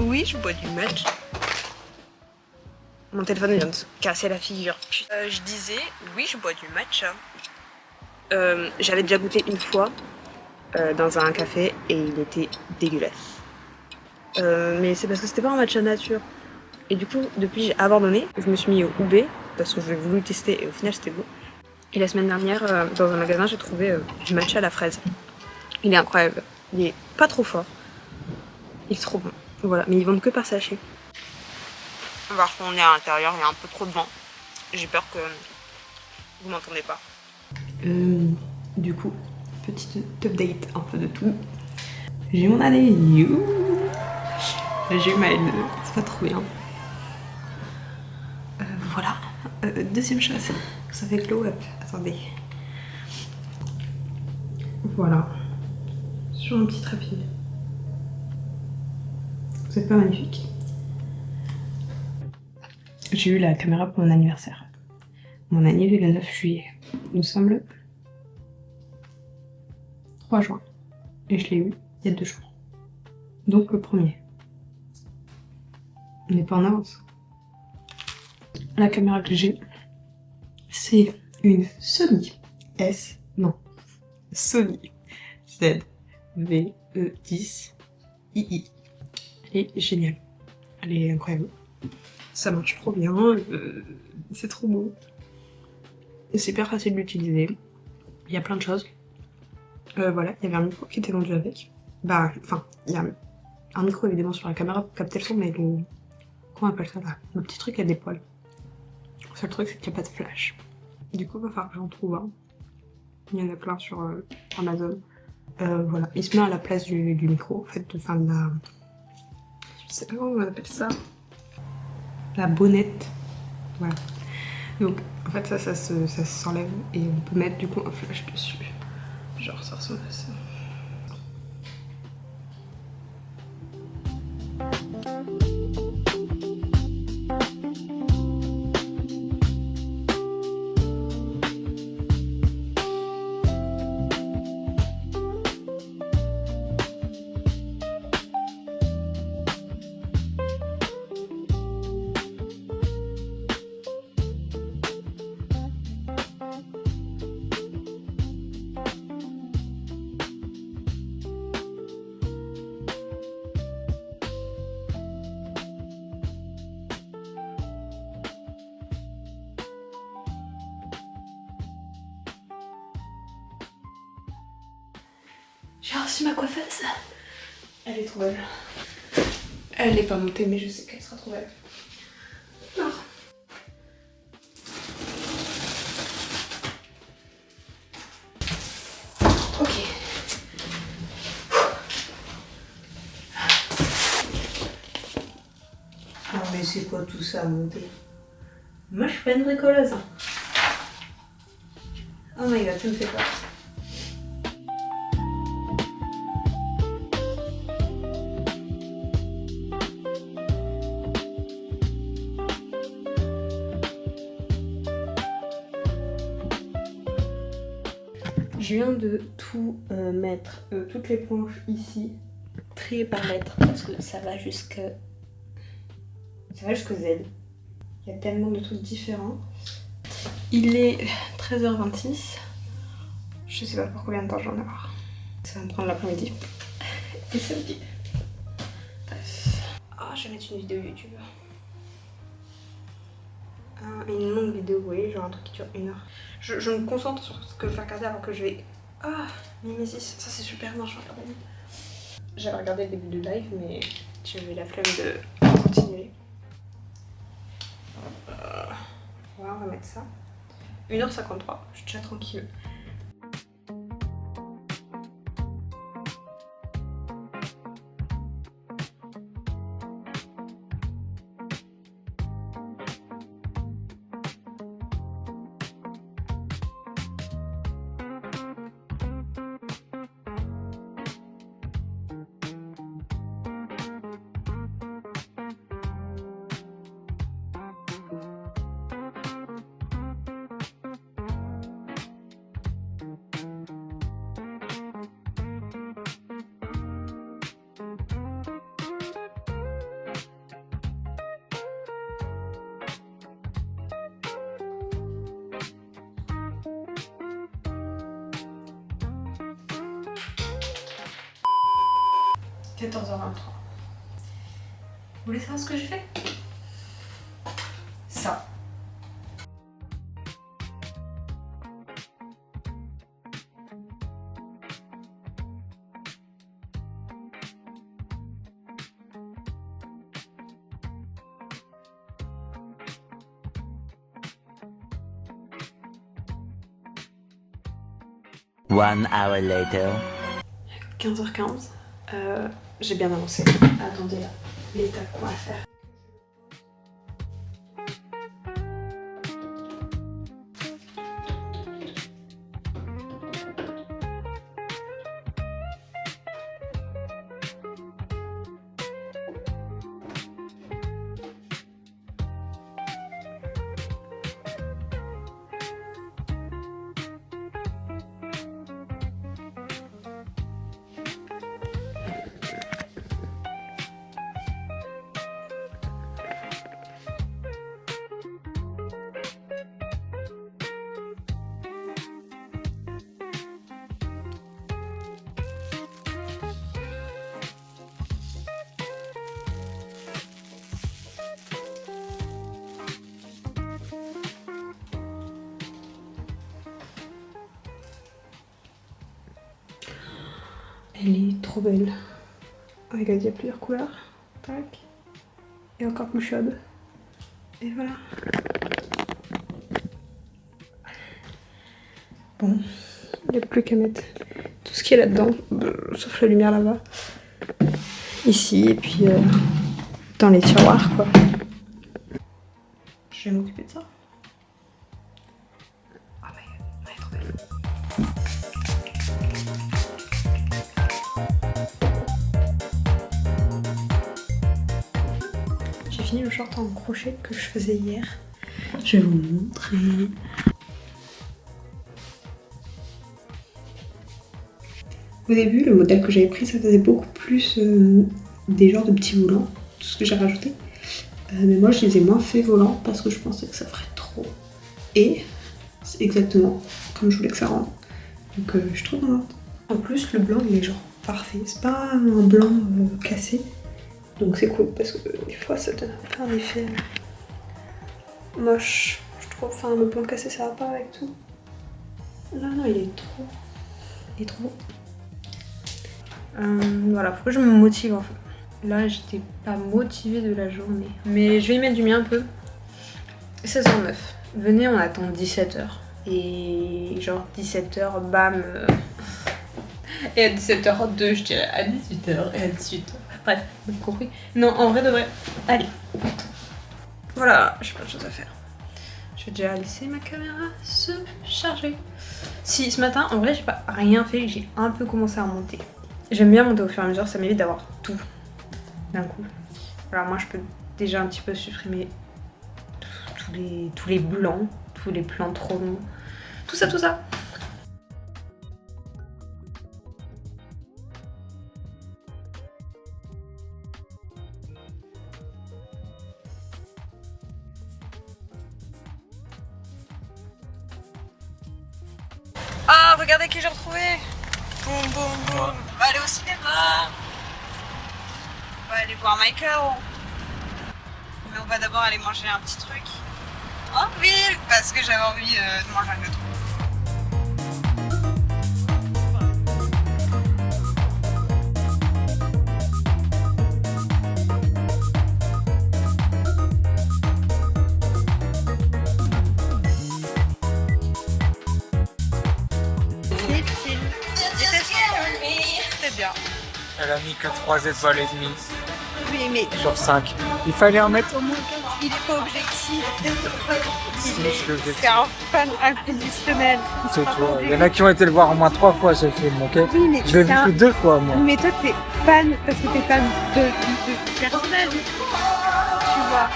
Oui, je bois du matcha. Mon téléphone vient de se casser la figure. Je disais, oui, je bois du matcha. J'avais déjà goûté une fois dans un café et il était dégueulasse. Mais c'est parce que c'était pas un matcha nature. Et du coup, depuis j'ai abandonné, je me suis mis au UB parce que j'ai voulu tester et au final c'était bon. Et la semaine dernière, dans un magasin, j'ai trouvé du matcha à la fraise. Il est incroyable. Il est pas trop fort. Il est trop bon. Voilà, mais ils vendent que par sachet. Parce qu'on est à l'intérieur, il y a un peu trop de vent. J'ai peur que vous m'entendez pas. Du coup, petite update un peu de tout. J'ai mon année. J'ai eu ma L2, c'est pas trop bien. Voilà. Deuxième chose, ça fait glow up. Attendez. Voilà. Sur un petit trépied. C'est pas magnifique. J'ai eu la caméra pour mon anniversaire. Mon anniversaire est le 9 juillet. Nous sommes le 3 juin. Et je l'ai eu il y a 2 jours. Donc le premier. On n'est pas en avance. La caméra que j'ai, c'est une Sony S. Non. Sony ZV-E10 II. Elle est géniale. Elle est incroyable. Ça marche trop bien. C'est trop beau. C'est hyper facile d'utiliser. Il y a plein de choses. Voilà, il y avait un micro qui était vendu avec. Bah, enfin, il y a un micro évidemment sur la caméra pour capter le son, mais le... Comment on appelle ça là? Le petit truc a des poils. Le seul truc, c'est qu'il n'y a pas de flash. Du coup, il va falloir que j'en trouve un. Il y en a plein sur Amazon. Voilà, il se met à la place du micro, en fait, enfin de la... Je sais pas comment on appelle ça. La bonnette. Voilà. Donc, en fait, ça s'enlève et on peut mettre du coup un flash dessus. Genre, ça ressemble à ça. J'ai reçu ma coiffeuse. Elle est trop belle. Elle n'est pas montée, mais je sais qu'elle sera trop belle. Alors. Ok. Non mais c'est quoi tout ça à monter? Moi je suis pas une bricoleuse. Oh my god, tu me fais peur. Je viens de tout mettre, toutes les planches ici, triées par lettres, parce que ça va jusque Z. Il y a tellement de trucs différents. Il est 13h26. Je sais pas pour combien de temps j'en ai marre. Ça va me prendre l'après-midi. Et samedi. Bref. Ah, je vais mettre une vidéo YouTube. Une longue vidéo, vous voyez, genre un truc qui dure 1 heure. Je me concentre sur ce que je vais regarder avant que je vais... Ah, Mimesis, ça c'est super, non, je vais regarder. J'avais regardé le début de live, mais j'avais la flemme de continuer. Voilà, on va mettre ça. 1h53, je suis déjà tranquille. 14h23. Vous voulez savoir ce que j'ai fait? Ça. One hour later. 15h15. J'ai bien avancé. Attendez là, l'étape qu'on va faire. Elle est trop belle. Regarde, il y a plusieurs couleurs. Tac. Et encore plus chaude. Et voilà. Bon, il n'y a plus qu'à mettre tout ce qui est là-dedans, sauf la lumière là-bas. Ici, et puis dans les tiroirs, quoi. Je vais m'occuper de ça. Ah bah, elle est trop belle. J'ai fini le short en crochet que je faisais hier. Je vais vous montrer. Au début, le modèle que j'avais pris, ça faisait beaucoup plus des genres de petits volants, tout ce que j'ai rajouté. Mais moi, je les ai moins fait volants parce que je pensais que ça ferait trop. Et c'est exactement comme je voulais que ça rende. Donc je suis trop contente. En plus, le blanc, il est genre parfait. C'est pas un blanc cassé. Donc c'est cool parce que des fois, ça donne un peu un effet moche. Je trouve, enfin, le blanc cassé, ça va pas avec tout. Non, il est trop beau. Voilà, faut que je me motive en fait. Là, j'étais pas motivée de la journée. Mais je vais y mettre du mien un peu. 16h09. Venez, on attend 17h. Et genre 17h, bam. Et à 17h02, je dirais à 18h. Et à 18h. Bref, vous avez compris. Non, en vrai de vrai. Allez. Voilà, j'ai plein de choses à faire. Je vais déjà laisser ma caméra se charger. Si, ce matin, en vrai, j'ai pas rien fait. J'ai un peu commencé à monter. J'aime bien monter au fur et à mesure, ça m'évite d'avoir tout d'un coup. Alors moi je peux déjà un petit peu supprimer tous les blancs, tous les plans trop longs, tout ça. Ah, regardez qui j'ai retrouvé. Boum, boum, boum. On va aller au cinéma. On va aller voir Michael. Mais on va d'abord aller manger un petit truc en ville parce que j'avais envie de manger un gâteau. C'était bien. Elle a mis que 3 étoiles et demie Oui, mais sur 5. Il fallait en mettre au moins 4. il est pas objectif. C'est C'est un fan inconditionnel. tout. Il y en a qui ont été le voir au moins 3 fois ce film, ok? Oui, mais je l'ai vu que 2 fois, moi. Mais toi, t'es fan parce que t'es fan de personnage. Tu vois.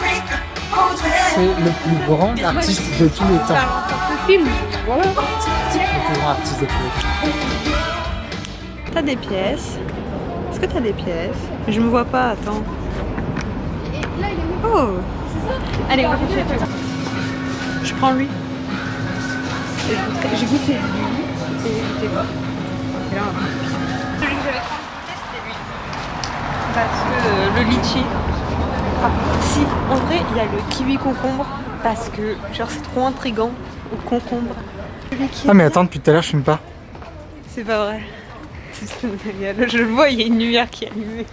C'est le plus grand artiste de tous les temps. Ce film, voilà. Le plus grand artiste de tous les temps. T'as des pièces. Est-ce que t'as des pièces? Je me vois pas, attends. Oh! Allez, on va chercher. Je prends lui. J'ai goûté lui et j'ai goûté pas. Et là, on va prendre. Celui que j'avais trouvé, c'était lui. parce que le litchi. Ah, si, en vrai, il y a le kiwi concombre parce que genre c'est trop intriguant au concombre. Ah mais attends, depuis tout à l'heure je fume pas. C'est pas vrai. Je le vois, il y a une lumière qui est allumée.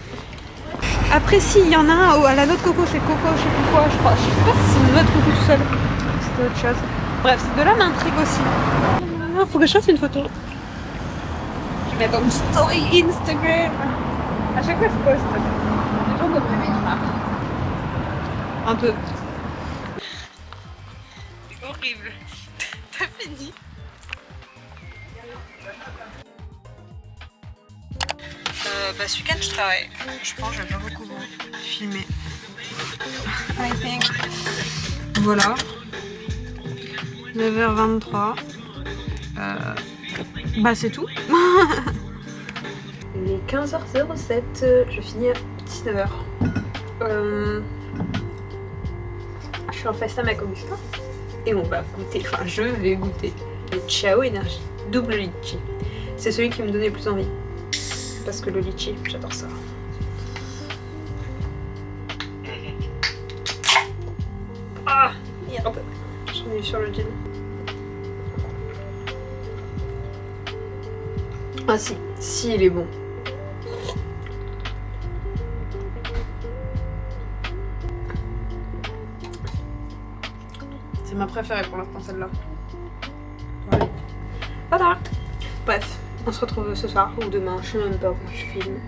Après, si, il y en a un à la noix de coco, c'est coco, je sais plus quoi, je crois. Je sais pas si c'est une noix de coco tout seul. C'était autre chose. Bref, ces deux-là m'intriguent aussi. Non, faut que je fasse une photo. Je mets dans une story Instagram. À chaque fois, je poste. Les gens devraient m'aimer. Un peu. C'est horrible. T'as fini? Bah ce week-end je travaille. Je pense que je vais pas beaucoup filmer. I think. Voilà. 9h23. Bah c'est tout. Il est 15h07. Je finis à 19h. Je suis en FaceTime avec Augustin. Et on va goûter, enfin je vais goûter le Ciao Énergie double litchi. C'est celui qui me donnait le plus envie. Parce que le litchi, j'adore ça. Ah merde, j'en ai eu sur le jean. Ah si il est bon. C'est ma préférée pour l'instant celle-là. Voilà. Bref, on se retrouve ce soir ou demain, je sais même pas quand je filme.